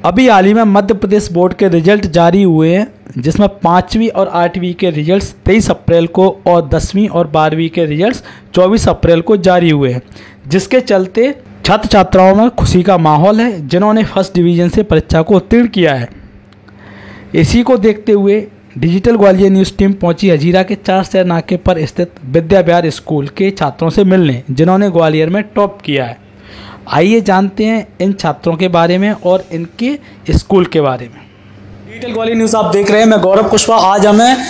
अभी हाल ही में मध्य प्रदेश बोर्ड के रिजल्ट जारी हुए हैं, जिसमें 5वीं और 8वीं के रिजल्ट्स 23 अप्रैल को और 10वीं और 12वीं के रिजल्ट्स 24 अप्रैल को जारी हुए हैं, जिसके चलते छात्र छात्राओं में खुशी का माहौल है जिन्होंने फर्स्ट डिवीज़न से परीक्षा को उत्तीर्ण किया है। इसी को देखते हुए डिजिटल ग्वालियर न्यूज़ टीम पहुंची हजीरा के 4 शहर नाके पर स्थित विद्या विहार स्कूल के छात्रों से मिलने, जिन्होंने ग्वालियर में टॉप किया है। आइए जानते हैं इन छात्रों के बारे में और इनके स्कूल के बारे में। डिजिटल ग्वालियर न्यूज़ आप देख रहे हैं, मैं गौरव कुशवाहा। आज हमें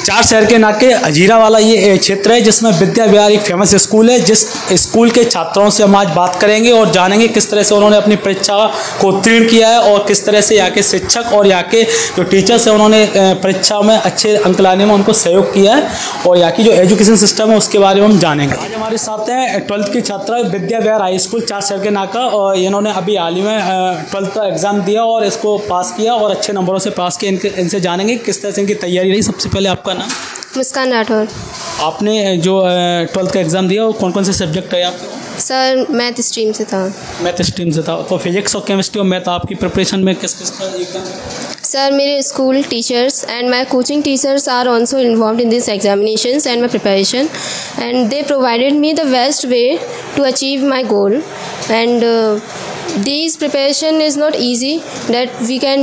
4 शहर के नाके हजीरा वाला ये क्षेत्र है जिसमें विद्या विहार एक फेमस स्कूल है, जिस स्कूल के छात्रों से हम आज बात करेंगे और जानेंगे किस तरह से उन्होंने अपनी परीक्षा को उत्तीर्ण किया है और किस तरह से यहाँ के शिक्षक और यहाँ के जो टीचर्स हैं उन्होंने परीक्षा में अच्छे अंक लाने में उनको सहयोग किया है और यहाँ की जो एजुकेशन सिस्टम है उसके बारे में हम जानेंगे। आज हमारे साथ हैं 12th की छात्रा विद्या विहार हाई स्कूल 4 शहर के नाका, और इन्होंने अभी हाल ही में 12th का एग्ज़ाम दिया और इसको पास किया और अच्छे नंबरों से पास किया। इनसे जानेंगे किस तरह से इनकी तैयारी रही। सबसे पहले आपका नाम? मुस्कान राठौर। आपने जो 12th का एग्ज़ाम दिया वो कौन कौन से सब्जेक्ट है आपके? सर मैथ स्ट्रीम से था। मैथ स्ट्रीम से था, तो फिजिक्स और केमिस्ट्री और मैथ आपकी प्रिपरेशन में किस किस का एग्जाम? सर मेरे school teachers and my coaching teachers are also involved in this examinations and my preparation and they provided me the best way to achieve my goal and this preparation is not easy that we can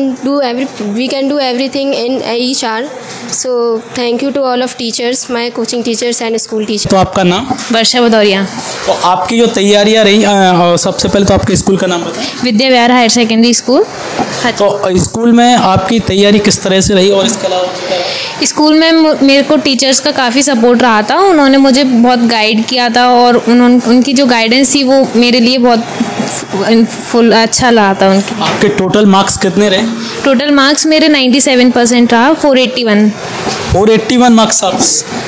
do everything in each hour. So thank you to all of teachers, my coaching teachers and school teachers. तो आपका नाम? वर्षा भदौरिया। तो आपकी जो तैयारियां रही, सबसे पहले तो आपके स्कूल का नाम बताएं। Vidya Vihar higher secondary school. तो स्कूल में आपकी तैयारी किस तरह से रही और इसके अलावा? स्कूल में मेरे को टीचर्स का काफ़ी सपोर्ट रहा था, उन्होंने मुझे बहुत गाइड किया था और उनकी जो गाइडेंस थी वो मेरे लिए बहुत फुल अच्छा लगा था उनकी। आपके टोटल मार्क्स कितने रहे? टोटल मार्क्स मेरे 97% रहा, 481। 481 मार्क्स आप।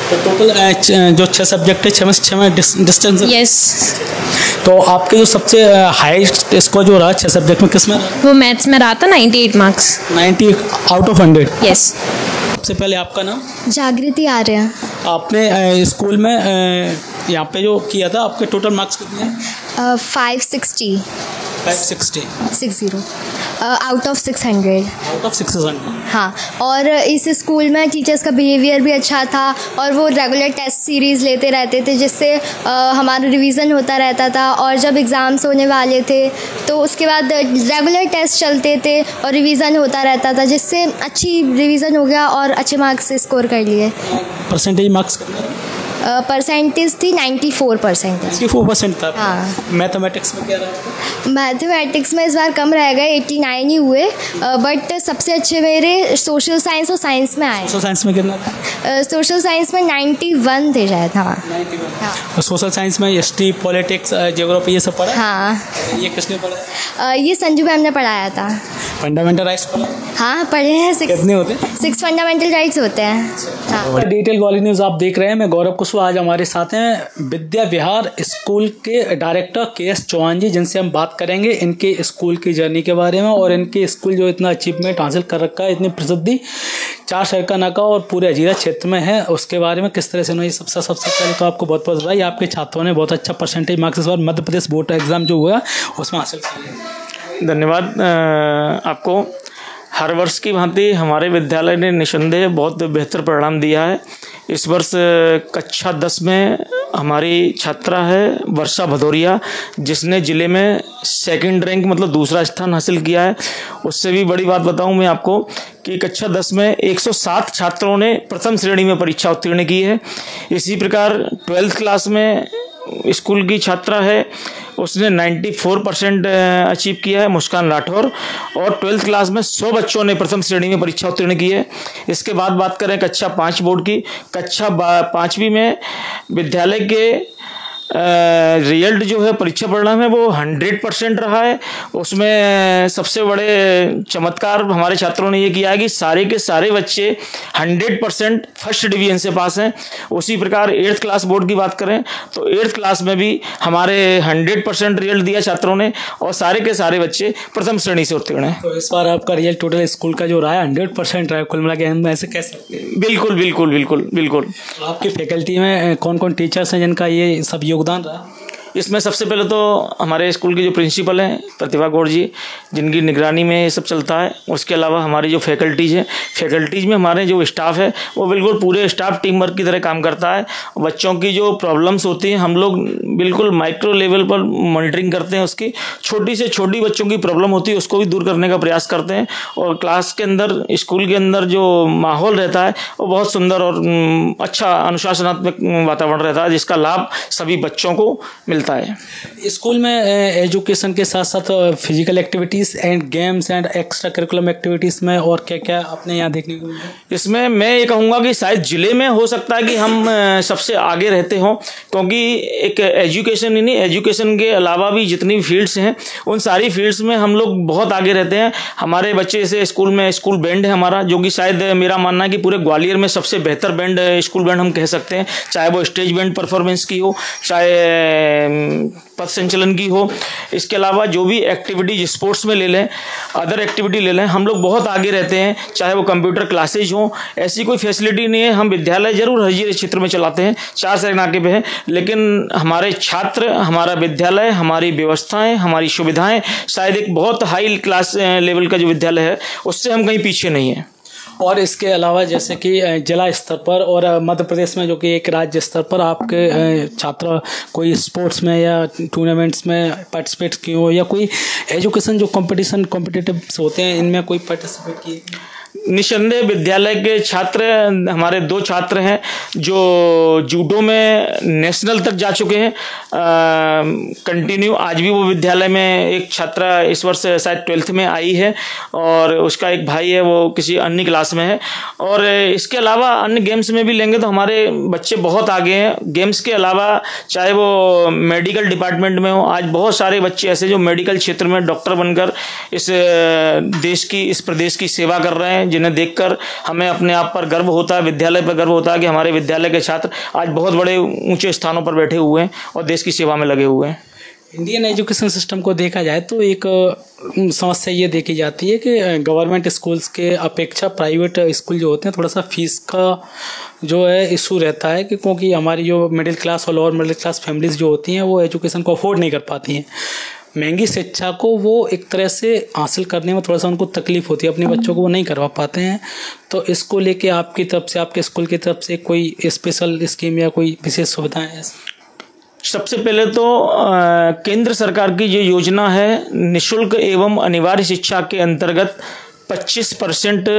तो टोटल जो 6 सब्जेक्ट है 6 में डिस्टेंस? यस। तो आपके जो सबसे हाईएस्ट स्कोर जो रहा 6 सब्जेक्ट में किस में? वो मैथ्स में रहा था 98 मार्क्स। 90 out of 100? यस। सबसे पहले आपका नाम? जागृति आर्या। आपने स्कूल में यहाँ पे जो किया था आपके टोटल मार्क्स कितने हैं? 560 आउट ऑफ 600। Out of 600? हाँ, और इस स्कूल में टीचर्स का बिहेवियर भी अच्छा था और वो रेगुलर टेस्ट सीरीज़ लेते रहते थे जिससे हमारा रिवीजन होता रहता था, और जब एग्ज़ाम्स होने वाले थे तो उसके बाद रेगुलर टेस्ट चलते थे और रिवीजन होता रहता था, जिससे अच्छी रिवीजन हो गया और अच्छे मार्क्स स्कोर कर लिए। परसेंटेज मार्क्स परसेंटेज थी 94%। 94% था। हाँ। मैथमेटिक्स में क्या रहा? मैथमेटिक्स में इस बार कम रह गए, 89 ही हुए, बट सबसे अच्छे मेरे सोशल साइंस और साइंस में आए। सोशल साइंस में कितना था? सोशल साइंस में 91 थे शायद। हाँ, 91। हाँ। सोशल साइंस में हिस्ट्री, पॉलिटिक्स, ज्योग्राफी ये सब पढ़ा? हाँ। ये किसने पढ़ा? ये संजू मैम ने पढ़ाया था। फंडामेंटल राइट्स पढ़ा? हाँ पढ़े हैं। कितने होते? 6 फंडामेंटल राइट्स होते हैं। हाँ। डिजिटल ग्वालियर न्यूज़ आप देख रहे हैं, मैं गौरव कुशवाहा। आज हमारे साथ हैं विद्या विहार स्कूल के डायरेक्टर KS चौहान जी, जिनसे हम बात करेंगे इनके स्कूल की जर्नी के बारे में और इनके स्कूल जो इतना अचीवमेंट हासिल कर रखा है, इतनी प्रसिद्धि 4 शहर का नाका और पूरे हजीरा क्षेत्र में है, उसके बारे में किस तरह से उन्होंने सबसे पहले तो आपको बहुत बहुत बधाई। आपके छात्रों ने बहुत अच्छा परसेंटेज मार्क्स इस बार मध्य प्रदेश बोर्ड एग्जाम जो हुआ उसमें हासिल किया। धन्यवाद आपको। हर वर्ष की भांति हमारे विद्यालय ने निसंदेह बहुत बेहतर परिणाम दिया है। इस वर्ष कक्षा 10 में हमारी छात्रा है वर्षा भदौरिया, जिसने ज़िले में 2nd रैंक मतलब दूसरा स्थान हासिल किया है। उससे भी बड़ी बात बताऊं मैं आपको कि कक्षा 10 में 107 छात्रों ने प्रथम श्रेणी में परीक्षा उत्तीर्ण की है। इसी प्रकार 12th क्लास में स्कूल की छात्रा है, उसने 94% अचीव किया है, मुस्कान राठौर, और 12th क्लास में 100 बच्चों ने प्रथम श्रेणी में परीक्षा उत्तीर्ण की है। इसके बाद बात करें कक्षा 5 बोर्ड की, कक्षा 5वीं में विद्यालय के रिजल्ट जो है परीक्षा परिणाम है वो 100% रहा है। उसमें सबसे बड़े चमत्कार हमारे छात्रों ने ये किया है कि सारे के सारे बच्चे 100% फर्स्ट डिवीजन से पास हैं। उसी प्रकार 8th क्लास बोर्ड की बात करें तो 8th क्लास में भी हमारे 100% रिजल्ट दिया छात्रों ने और सारे के सारे बच्चे प्रथम श्रेणी से उत्तीर्ण हैं। तो इस बार आपका रिजल्ट टोटल स्कूल का जो रहा है 100% रहा है कुल मिला के, हम ऐसे कह सकते हैं? बिल्कुल बिल्कुल बिल्कुल बिल्कुल। आपकी फैकल्टी में कौन कौन टीचर्स हैं जिनका ये सब योगदान रहा? इसमें सबसे पहले तो हमारे स्कूल के जो प्रिंसिपल हैं प्रतिभा गौड़ जी, जिनकी निगरानी में ये सब चलता है। उसके अलावा हमारी जो फैकल्टीज़ हैं, फैकल्टीज़ में हमारे जो स्टाफ है वो बिल्कुल पूरे स्टाफ टीम वर्क की तरह काम करता है। बच्चों की जो प्रॉब्लम्स होती हैं हम लोग बिल्कुल माइक्रो लेवल पर मॉनिटरिंग करते हैं, उसकी छोटी से छोटी बच्चों की प्रॉब्लम होती है उसको भी दूर करने का प्रयास करते हैं। और क्लास के अंदर, स्कूल के अंदर जो माहौल रहता है वो बहुत सुंदर और अच्छा अनुशासनात्मक वातावरण रहता है, जिसका लाभ सभी बच्चों को मिलता है। स्कूल में एजुकेशन के साथ साथ physical activities and games and extra curriculum activities में और क्या क्या अपने यहाँ देखने को मिला? इसमें मैं ये कहूँगा कि शायद ज़िले में हो सकता है कि हम सबसे आगे रहते हों, क्योंकि एक एजुकेशन ही नहीं, एजुकेशन के अलावा भी जितनी भी फील्ड्स हैं उन सारी फील्ड्स में हम लोग बहुत आगे रहते हैं। हमारे बच्चे जैसे स्कूल में स्कूल बैंड है हमारा, जो कि शायद मेरा मानना है कि पूरे ग्वालियर में सबसे बेहतर बैंड स्कूल बैंड हम कह सकते हैं, चाहे वो स्टेज बैंड परफॉर्मेंस की हो, चाहे पथ संचलन की हो। इसके अलावा जो भी एक्टिविटी स्पोर्ट्स में ले लें, अदर एक्टिविटी ले लें, हम लोग बहुत आगे रहते हैं। चाहे वो कंप्यूटर क्लासेज हों, ऐसी कोई फैसिलिटी नहीं है। हम विद्यालय जरूर हर क्षेत्र में चलाते हैं, 4 सड़क नाके पे है, लेकिन हमारे छात्र, हमारा विद्यालय, हमारी व्यवस्थाएं, हमारी सुविधाएं शायद एक बहुत हाई क्लास लेवल का जो विद्यालय है उससे हम कहीं पीछे नहीं हैं। और इसके अलावा जैसे कि जिला स्तर पर और मध्य प्रदेश में जो कि एक राज्य स्तर पर आपके छात्र कोई स्पोर्ट्स में या टूर्नामेंट्स में पार्टिसिपेट किए हो, या कोई एजुकेशन जो कॉम्पिटिटिव होते हैं इनमें कोई पार्टिसिपेट किए? निसंदेह विद्यालय के छात्र, हमारे 2 छात्र हैं जो जूडो में नेशनल तक जा चुके हैं कंटिन्यू। आज भी वो विद्यालय में एक छात्रा इस वर्ष शायद 12th में आई है और उसका एक भाई है वो किसी अन्य क्लास में है। और इसके अलावा अन्य गेम्स में भी लेंगे तो हमारे बच्चे बहुत आगे हैं। गेम्स के अलावा चाहे वो मेडिकल डिपार्टमेंट में हो, आज बहुत सारे बच्चे ऐसे जो मेडिकल क्षेत्र में डॉक्टर बनकर इस देश की, इस प्रदेश की सेवा कर रहे हैं, जिन्हें देखकर हमें अपने आप पर गर्व होता है, विद्यालय पर गर्व होता है कि हमारे विद्यालय के छात्र आज बहुत बड़े ऊंचे स्थानों पर बैठे हुए हैं और देश की सेवा में लगे हुए हैं। इंडियन एजुकेशन सिस्टम को देखा जाए तो एक समस्या ये देखी जाती है कि गवर्नमेंट स्कूल्स के अपेक्षा प्राइवेट स्कूल जो होते हैं थोड़ा सा फीस का जो है इशू रहता है, कि क्योंकि हमारी जो मिडिल क्लास और लोअर मिडिल क्लास फैमिलीज जो होती हैं वो एजुकेशन को अफोर्ड नहीं कर पाती हैं। महंगी शिक्षा को वो एक तरह से हासिल करने में थोड़ा सा उनको तकलीफ होती है, अपने बच्चों को वो नहीं करवा पाते हैं। तो इसको लेके आपकी तरफ से, आपके स्कूल की तरफ से कोई स्पेशल स्कीम या कोई विशेष सुविधाएं हैं? सबसे पहले तो केंद्र सरकार की जो योजना है निःशुल्क एवं अनिवार्य शिक्षा के अंतर्गत 25%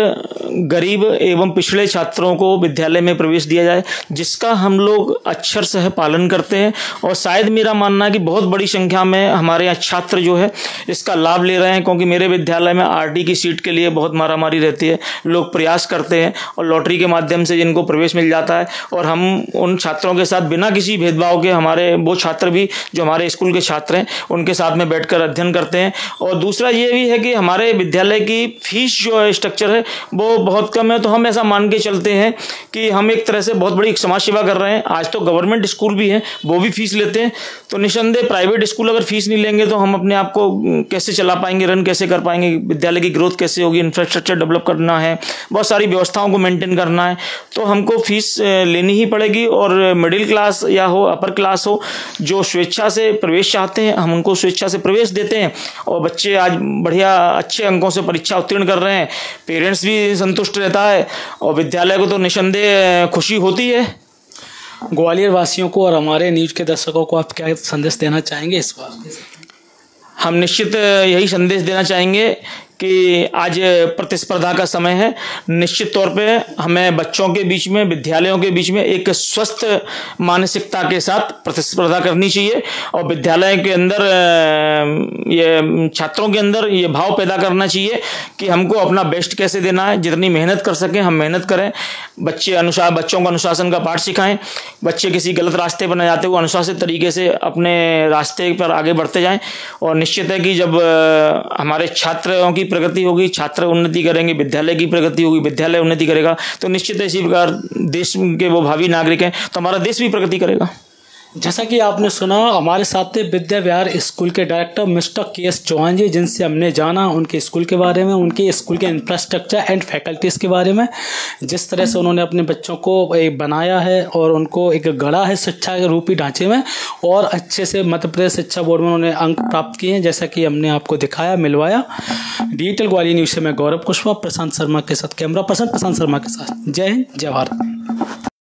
गरीब एवं पिछड़े छात्रों को विद्यालय में प्रवेश दिया जाए, जिसका हम लोग अक्षर सह पालन करते हैं। और शायद मेरा मानना है कि बहुत बड़ी संख्या में हमारे यहाँ छात्र जो है इसका लाभ ले रहे हैं, क्योंकि मेरे विद्यालय में आरडी की सीट के लिए बहुत मारामारी रहती है। लोग प्रयास करते हैं और लॉटरी के माध्यम से जिनको प्रवेश मिल जाता है, और हम उन छात्रों के साथ बिना किसी भेदभाव के, हमारे वो छात्र भी जो हमारे स्कूल के छात्र हैं उनके साथ में बैठकर अध्ययन करते हैं। और दूसरा ये भी है कि हमारे विद्यालय की फीस जो है स्ट्रक्चर है वो बहुत कम है, तो हम ऐसा मान के चलते हैं कि हम एक तरह से बहुत बड़ी समाज सेवा कर रहे हैं। आज तो गवर्नमेंट स्कूल भी हैं, वो भी फीस लेते हैं, तो निसंदेह प्राइवेट स्कूल अगर फीस नहीं लेंगे तो हम अपने आप को कैसे चला पाएंगे, रन कैसे कर पाएंगे, विद्यालय की ग्रोथ कैसे होगी, इंफ्रास्ट्रक्चर डेवलप करना है, बहुत सारी व्यवस्थाओं को मेंटेन करना है, तो हमको फीस लेनी ही पड़ेगी। और मिडिल क्लास या हो, अपर क्लास हो, जो स्वेच्छा से प्रवेश चाहते हैं हम उनको स्वेच्छा से प्रवेश देते हैं, और बच्चे आज बढ़िया अच्छे अंकों से परीक्षा उत्तीर्ण कर रहे हैं, पेरेंट्स भी संतुष्ट रहता है और विद्यालय को तो निसंदेह खुशी होती है। ग्वालियर वासियों को और हमारे न्यूज़ के दर्शकों को आप क्या संदेश देना चाहेंगे इस बार? हम निश्चित यही संदेश देना चाहेंगे कि आज प्रतिस्पर्धा का समय है। निश्चित तौर पे हमें बच्चों के बीच में, विद्यालयों के बीच में एक स्वस्थ मानसिकता के साथ प्रतिस्पर्धा करनी चाहिए, और विद्यालय के अंदर ये छात्रों के अंदर ये भाव पैदा करना चाहिए कि हमको अपना बेस्ट कैसे देना है, जितनी मेहनत कर सकें हम मेहनत करें। बच्चों को अनुशासन का पाठ सिखाएं, बच्चे किसी गलत रास्ते पर न जाते हुए अनुशासित तरीके से अपने रास्ते पर आगे बढ़ते जाएं। और निश्चित है कि जब हमारे छात्रों की प्रगति होगी, छात्र उन्नति करेंगे, विद्यालय की प्रगति होगी, विद्यालय उन्नति करेगा, तो निश्चित है इसी प्रकार देश के वो भावी नागरिक हैं तो हमारा देश भी प्रगति करेगा। जैसा कि आपने सुना, हमारे साथ थे विद्या विहार स्कूल के डायरेक्टर मिस्टर के.एस. चौहान जी, जिनसे हमने जाना उनके स्कूल के बारे में, उनके स्कूल के इंफ्रास्ट्रक्चर एंड फैकल्टीज़ के बारे में, जिस तरह से उन्होंने अपने बच्चों को एक बनाया है और उनको एक गढ़ा है शिक्षा के रूपी ढांचे में, और अच्छे से मध्य प्रदेश शिक्षा बोर्ड में उन्होंने अंक प्राप्त किए हैं, जैसा कि हमने आपको दिखाया, मिलवाया। डिजिटल ग्वालियर न्यूज़ से मैं गौरव कुशवाहा प्रशांत शर्मा के साथ, कैमरा पर्सन प्रशांत शर्मा के साथ। जय हिंद, जय भारत।